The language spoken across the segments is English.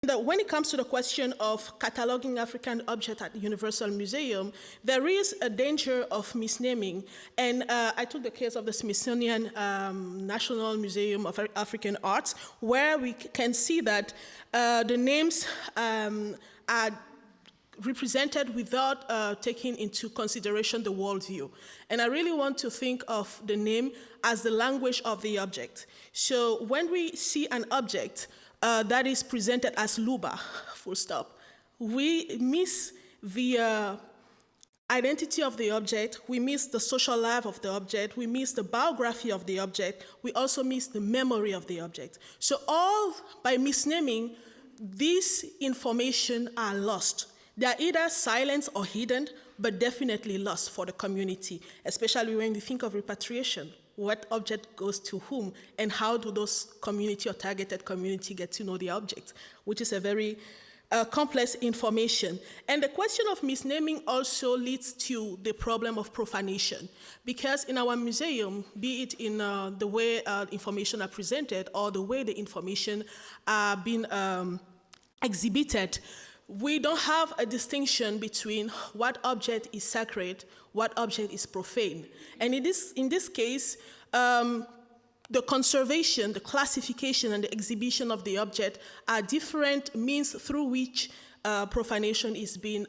When it comes to the question of cataloging African objects at the Universal Museum, there is a danger of misnaming. And I took the case of the Smithsonian National Museum of African Arts, where we can see that the names are represented without taking into consideration the worldview. And I really want to think of the name as the language of the object. So when we see an object that is presented as Luba, full stop, we miss the identity of the object, we miss the social life of the object, we miss the biography of the object, we also miss the memory of the object. So all by misnaming, these information are lost. They are either silenced or hidden, but definitely lost for the community, especially when we think of repatriation. What object goes to whom, and how do those community or targeted community get to know the object, which is a very complex information. And the question of misnaming also leads to the problem of profanation, because in our museum, be it in the way information are presented or the way the information are being exhibited, we don't have a distinction between what object is sacred, what object is profane. And in this case, the conservation, the classification, and the exhibition of the object are different means through which profanation is being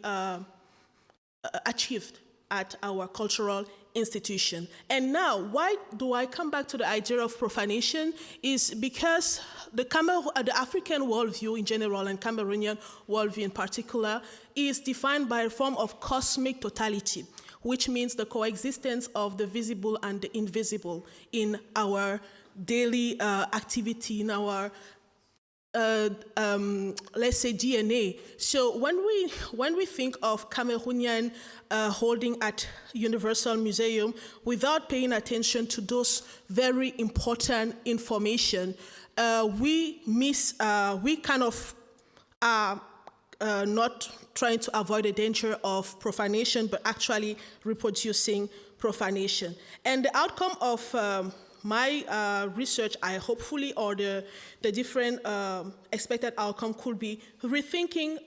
achieved at our cultural institution. And now, why do I come back to the idea of profanation? Is because the African worldview in general and Cameroonian worldview in particular is defined by a form of cosmic totality, which means the coexistence of the visible and the invisible in our daily activity, in our let's say DNA. So when we think of Cameroonian holding at Universal Museum, without paying attention to those very important information, we kind of are not trying to avoid the danger of profanation, but actually reproducing profanation. And the outcome of my research, or the different expected outcome could be rethinking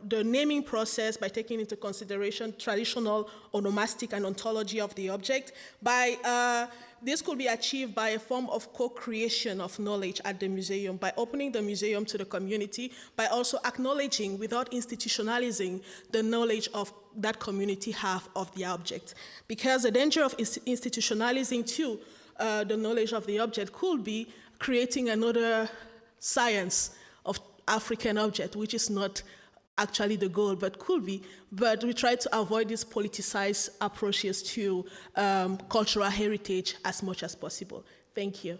the naming process by taking into consideration traditional onomastic and ontology of the object. This could be achieved by a form of co-creation of knowledge at the museum, by opening the museum to the community, by also acknowledging without institutionalizing the knowledge of that community have of the object. Because the danger of institutionalizing too the knowledge of the object could be creating another science of African object, which is not actually the goal, but could be. But we try to avoid these politicized approaches to cultural heritage as much as possible. Thank you.